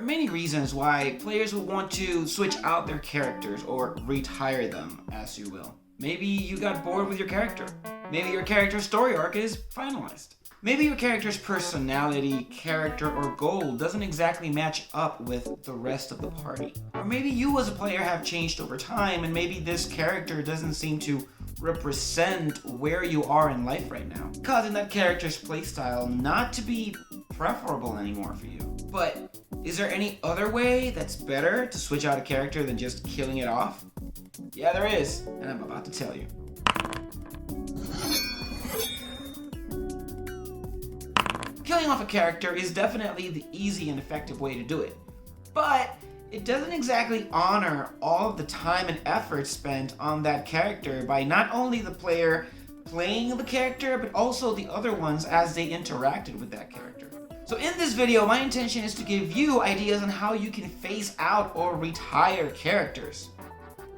many reasons why players would want to switch out their characters or retire them, as you will. Maybe you got bored with your character. Maybe your character's story arc is finalized. Maybe your character's personality, character, or goal doesn't exactly match up with the rest of the party. Or maybe you as a player have changed over time and maybe this character doesn't seem to represent where you are in life right now, causing that character's playstyle not to be preferable anymore for you. But is there any other way that's better to switch out a character than just killing it off? Yeah, there is, and I'm about to tell you. Killing off a character is definitely the easy and effective way to do it, but it doesn't exactly honor all of the time and effort spent on that character by not only the player playing the character, but also the other ones as they interacted with that character. So in this video, my intention is to give you ideas on how you can phase out or retire characters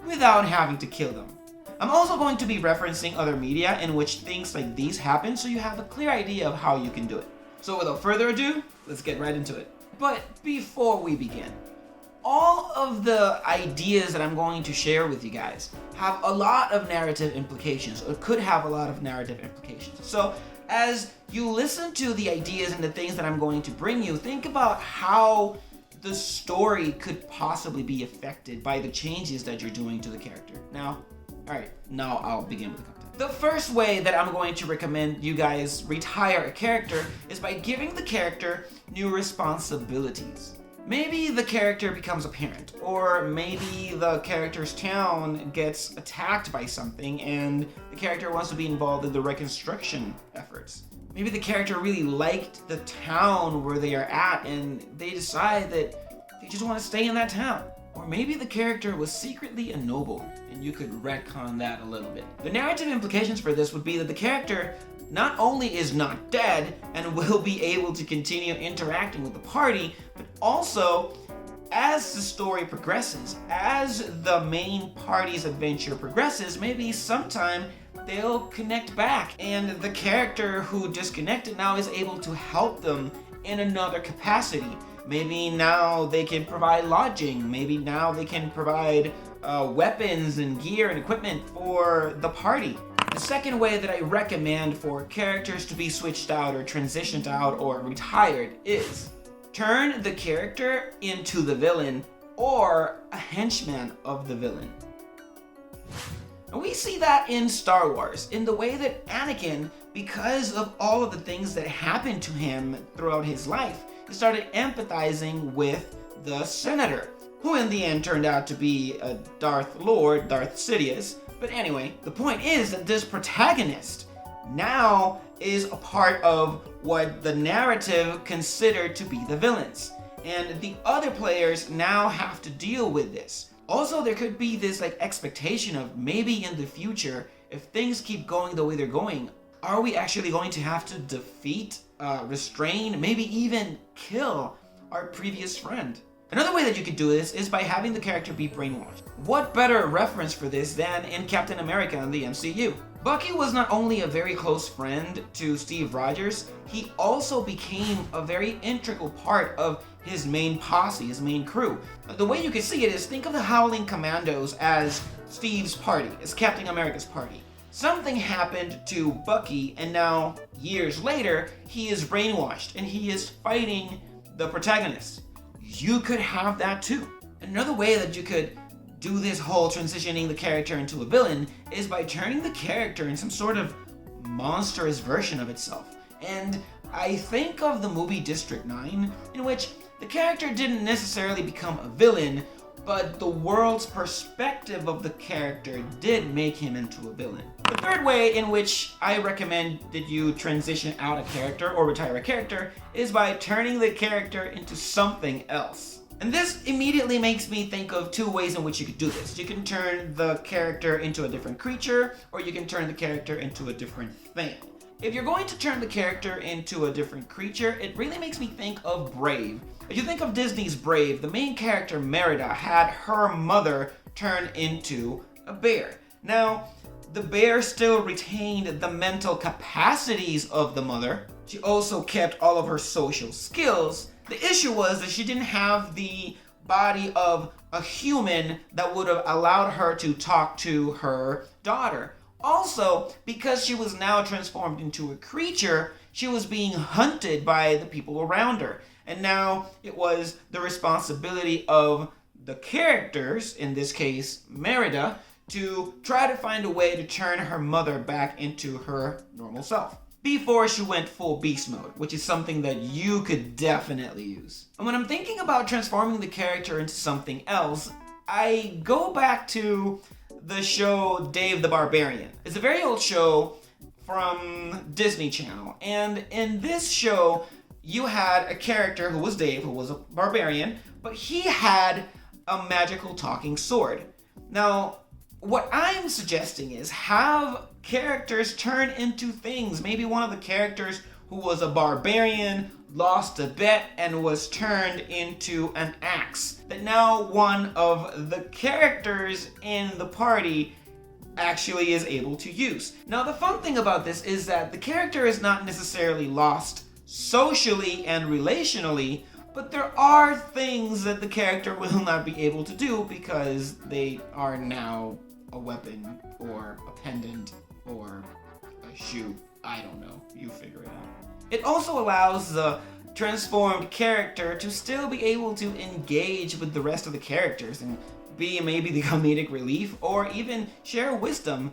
without having to kill them. I'm also going to be referencing other media in which things like these happen, so you have a clear idea of how you can do it. So without further ado, let's get right into it. But before we begin, all of the ideas that I'm going to share with you guys have a lot of narrative implications, or could have a lot of narrative implications. So as you listen to the ideas and the things that I'm going to bring you, think about how the story could possibly be affected by the changes that you're doing to the character. Now I'll begin with the content. The first way that I'm going to recommend you guys retire a character is by giving the character new responsibilities. Maybe the character becomes a parent, or maybe the character's town gets attacked by something and the character wants to be involved in the reconstruction efforts. Maybe the character really liked the town where they are at and they decide that they just want to stay in that town. Or maybe the character was secretly a noble, and you could retcon that a little bit. The narrative implications for this would be that the character not only is not dead and will be able to continue interacting with the party, but also, as the story progresses, as the main party's adventure progresses, maybe sometime they'll connect back, and the character who disconnected now is able to help them in another capacity. Maybe now they can provide lodging. Maybe now they can provide weapons and gear and equipment for the party. The second way that I recommend for characters to be switched out or transitioned out or retired is turn the character into the villain or a henchman of the villain. And we see that in Star Wars, in the way that Anakin, because of all of the things that happened to him throughout his life, he started empathizing with the Senator, who in the end turned out to be a Darth Lord, Darth Sidious. But anyway, the point is that this protagonist now is a part of what the narrative considered to be the villains. And the other players now have to deal with this. Also, there could be this expectation of maybe in the future, if things keep going the way they're going, are we actually going to have to defeat, restrain, maybe even kill our previous friend? Another way that you could do this is by having the character be brainwashed. What better reference for this than in Captain America in the MCU? Bucky was not only a very close friend to Steve Rogers, he also became a very integral part of his main posse, his main crew. The way you can see it is think of the Howling Commandos as Steve's party, as Captain America's party. Something happened to Bucky, and now, years later, he is brainwashed and he is fighting the protagonist. You could have that too. Another way that you could do this whole transitioning the character into a villain is by turning the character in some sort of monstrous version of itself. And I think of the movie District 9, in which the character didn't necessarily become a villain, but the world's perspective of the character did make him into a villain. The third way in which I recommend that you transition out a character or retire a character is by turning the character into something else. And this immediately makes me think of two ways in which you could do this. You can turn the character into a different creature, or you can turn the character into a different thing. If you're going to turn the character into a different creature, it really makes me think of Brave. If you think of Disney's Brave, the main character Merida had her mother turn into a bear. Now, the bear still retained the mental capacities of the mother. She also kept all of her social skills. The issue was that she didn't have the body of a human that would have allowed her to talk to her daughter. Also, because she was now transformed into a creature, she was being hunted by the people around her. And now it was the responsibility of the characters, in this case Merida, to try to find a way to turn her mother back into her normal self before she went full beast mode, which is something that you could definitely use. And when I'm thinking about transforming the character into something else, I go back to the show Dave the Barbarian. It's a very old show from Disney Channel, and in this show you had a character who was Dave, who was a barbarian, but he had a magical talking sword. Now, what I'm suggesting is have characters turn into things. Maybe one of the characters who was a barbarian lost a bet and was turned into an axe that now one of the characters in the party actually is able to use. Now, the fun thing about this is that the character is not necessarily lost socially and relationally, but there are things that the character will not be able to do because they are now a weapon or a pendant or a shoe. I don't know. You figure it out. It also allows the transformed character to still be able to engage with the rest of the characters and be maybe the comedic relief or even share wisdom,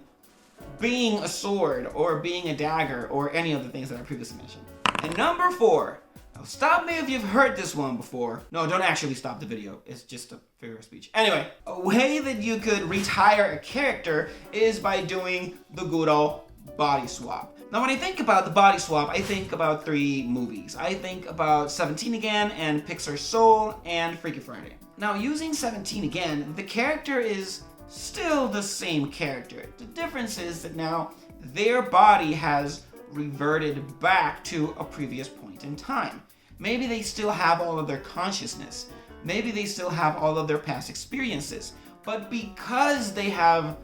being a sword or being a dagger or any of the things that I previously mentioned. And number 4. Now stop me if you've heard this one before. No, don't actually stop the video. It's just a figure of speech. Anyway, a way that you could retire a character is by doing the good old body swap. Now, when I think about the body swap, I think about 3 movies. I think about 17 Again and Pixar's Soul and Freaky Friday. Now, using 17 Again, the character is still the same character. The difference is that now their body has reverted back to a previous point in time. Maybe they still have all of their consciousness. Maybe they still have all of their past experiences. But because they have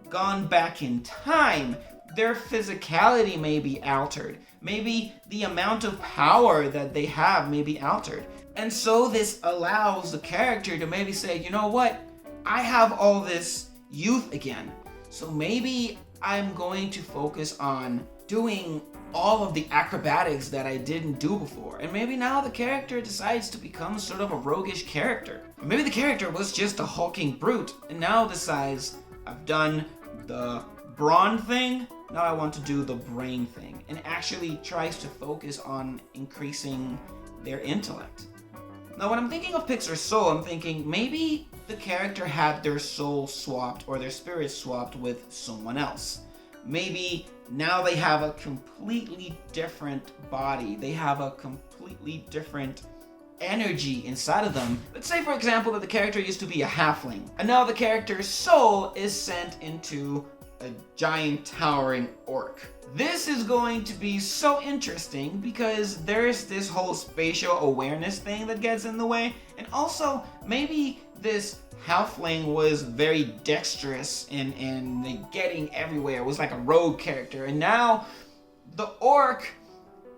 gone back in time, their physicality may be altered. Maybe the amount of power that they have may be altered. And so this allows the character to maybe say, you know what? I have all this youth again. So maybe I'm going to focus on doing all of the acrobatics that I didn't do before. And maybe now the character decides to become sort of a roguish character. Or maybe the character was just a hulking brute and now decides, I've done the brawn thing, now I want to do the brain thing, and actually tries to focus on increasing their intellect. Now, when I'm thinking of Pixar's Soul, I'm thinking maybe the character had their soul swapped or their spirit swapped with someone else. Maybe now they have a completely different body. They have a completely different energy inside of them. Let's say, for example, that the character used to be a halfling, and now the character's soul is sent into a giant towering orc. This is going to be so interesting because there's this whole spatial awareness thing that gets in the way, and also maybe this halfling was very dexterous in getting everywhere. It was like a rogue character, and now the orc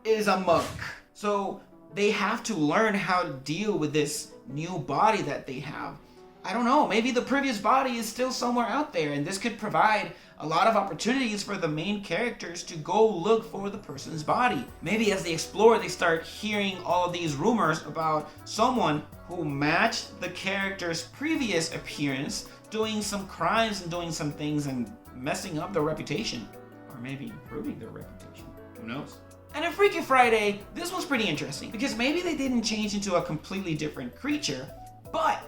is a monk. So they have to learn how to deal with this new body that they have. I don't know, maybe the previous body is still somewhere out there, and this could provide a lot of opportunities for the main characters to go look for the person's body. Maybe as they explore, they start hearing all of these rumors about someone who matched the character's previous appearance, doing some crimes and doing some things and messing up their reputation. Or maybe improving their reputation. Who knows? And in Freaky Friday, this was pretty interesting because maybe they didn't change into a completely different creature, but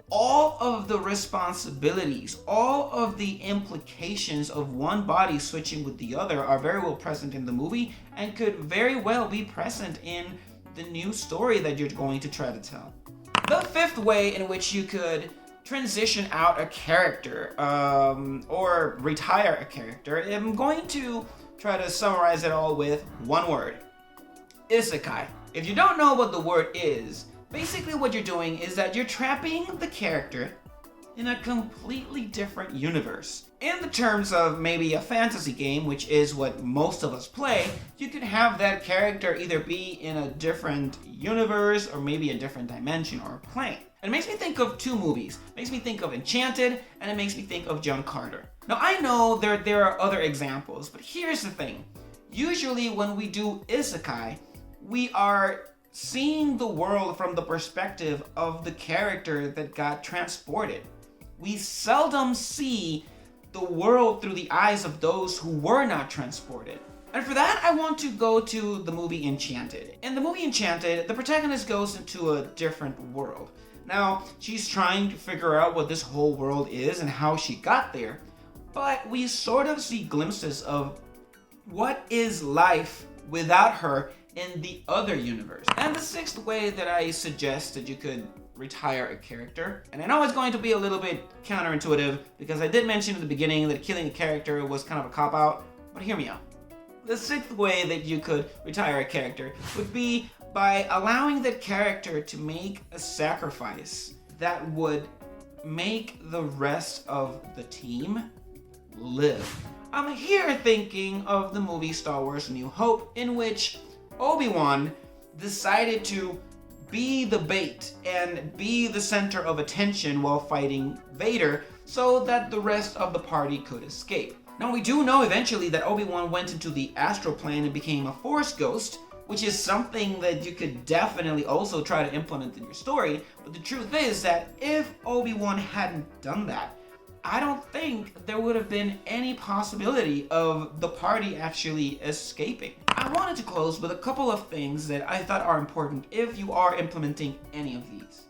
all of the responsibilities, all of the implications of one body switching with the other are very well present in the movie and could very well be present in the new story that you're going to try to tell. The 5th way in which you could transition out a character or retire a character, I'm going to try to summarize it all with one word: Isakai. If you don't know what the word is, basically what you're doing is that you're trapping the character in a completely different universe. In the terms of maybe a fantasy game, which is what most of us play, you could have that character either be in a different universe or maybe a different dimension or plane. It makes me think of two movies. It makes me think of Enchanted, and it makes me think of John Carter. Now I know there are other examples, but here's the thing. Usually when we do Isakai, we are seeing the world from the perspective of the character that got transported. We seldom see the world through the eyes of those who were not transported. And for that, I want to go to the movie Enchanted. In the movie Enchanted, the protagonist goes into a different world. Now, she's trying to figure out what this whole world is and how she got there, but we sort of see glimpses of what is life without her in the other universe. And the sixth way that I suggest that you could retire a character, and I know it's going to be a little bit counterintuitive because I did mention at the beginning that killing a character was kind of a cop-out, but hear me out. The sixth way that you could retire a character would be by allowing that character to make a sacrifice that would make the rest of the team live. I'm here thinking of the movie Star Wars New Hope, in which ObiWan decided to be the bait and be the center of attention while fighting Vader so that the rest of the party could escape. Now we do know eventually that ObiWan went into the astral plane and became a Force ghost, which is something that you could definitely also try to implement in your story, but the truth is that if Obi-Wan hadn't done that, I don't think there would have been any possibility of the party actually escaping. I wanted to close with a couple of things that I thought are important if you are implementing any of these.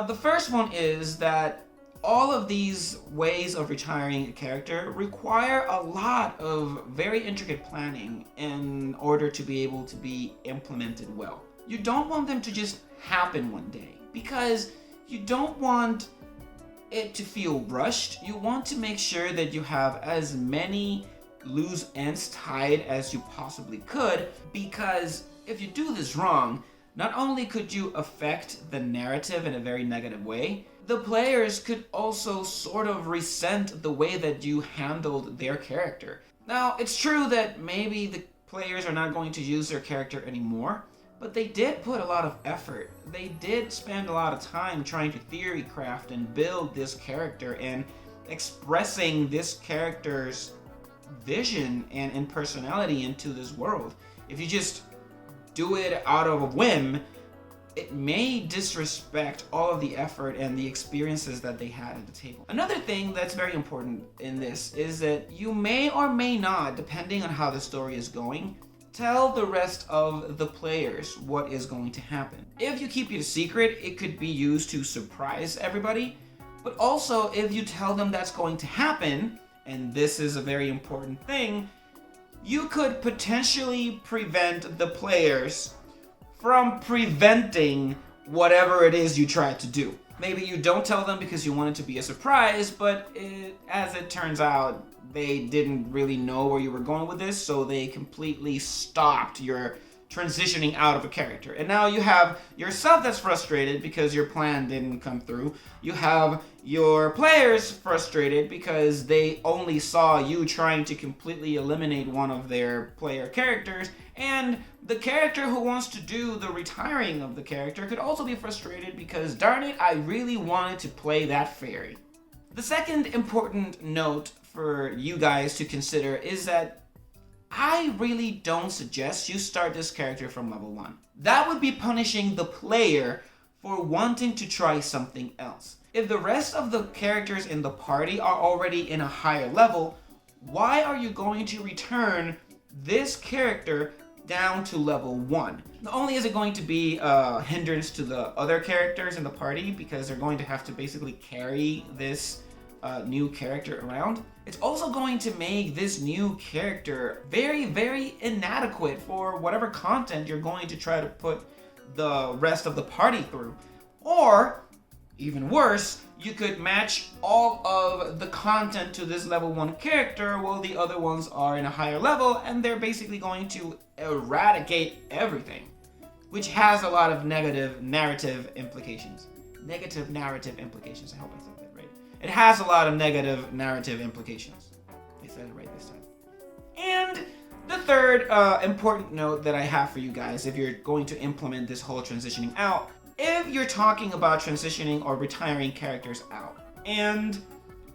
The first one is that all of these ways of retiring a character require a lot of very intricate planning in order to be able to be implemented well. You don't want them to just happen one day because you don't want it to feel rushed. You want to make sure that you have as many loose ends tied as you possibly could, because if you do this wrong, not only could you affect the narrative in a very negative way, the players could also sort of resent the way that you handled their character. Now, it's true that maybe the players are not going to use their character anymore, but they did put a lot of effort. They did spend a lot of time trying to theory craft and build this character and expressing this character's vision and personality into this world. If you just do it out of a whim, it may disrespect all of the effort and the experiences that they had at the table. Another thing that's very important in this is that you may or may not, depending on how the story is going, tell the rest of the players what is going to happen. If you keep it a secret, it could be used to surprise everybody, but also if you tell them that's going to happen, and this is a very important thing, you could potentially prevent the players from preventing whatever it is you try to do. Maybe you don't tell them because you want it to be a surprise, but as it turns out, they didn't really know where you were going with this, so they completely stopped your transitioning out of a character. And now you have yourself that's frustrated because your plan didn't come through. You have your players frustrated because they only saw you trying to completely eliminate one of their player characters. And the character who wants to do the retiring of the character could also be frustrated because, darn it, I really wanted to play that fairy. The second important note for you guys to consider is that I really don't suggest you start this character from level 1. That would be punishing the player for wanting to try something else. If the rest of the characters in the party are already in a higher level, why are you going to return this character down to level 1? Not only is it going to be a hindrance to the other characters in the party because they're going to have to basically carry this new character around, it's also going to make this new character very, very inadequate for whatever content you're going to try to put the rest of the party through. Or, even worse, you could match all of the content to this level 1 character while the other ones are in a higher level, and they're basically going to eradicate everything, which has a lot of negative narrative implications. I hope I said that right. it has a lot of negative narrative implications. I said it right this time. And the third important note that I have for you guys, if you're going to implement this whole transitioning out, if you're talking about transitioning or retiring characters out, and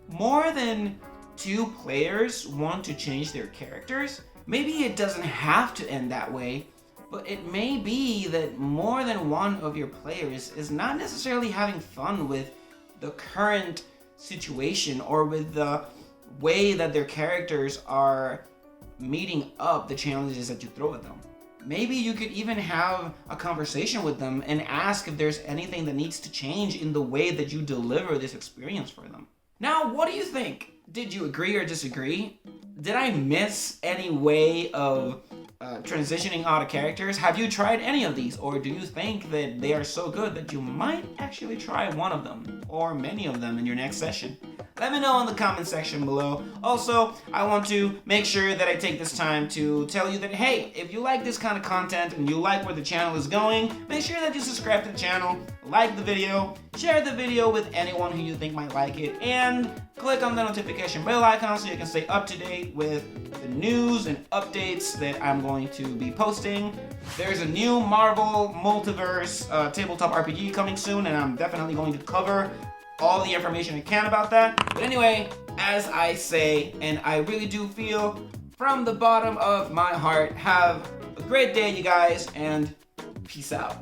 more than 2 players want to change their characters, maybe it doesn't have to end that way, but it may be that more than one of your players is not necessarily having fun with the current situation or with the way that their characters are meeting up the challenges that you throw at them. Maybe you could even have a conversation with them and ask if there's anything that needs to change in the way that you deliver this experience for them. Now, what do you think? Did you agree or disagree? Did I miss any way of transitioning out of characters? Have you tried any of these, or do you think that they are so good that you might actually try one of them or many of them in your next session? Let me know in the comment section below. Also, I want to make sure that I take this time to tell you that, hey, if you like this kind of content and you like where the channel is going, make sure that you subscribe to the channel, like the video, share the video with anyone who you think might like it, and click on the notification bell icon so you can stay up to date with the news and updates that I'm going to be posting. There's a new Marvel Multiverse tabletop RPG coming soon, and I'm definitely going to cover all the information I can about that. But anyway, as I say, and I really do feel from the bottom of my heart, have a great day, you guys, and peace out.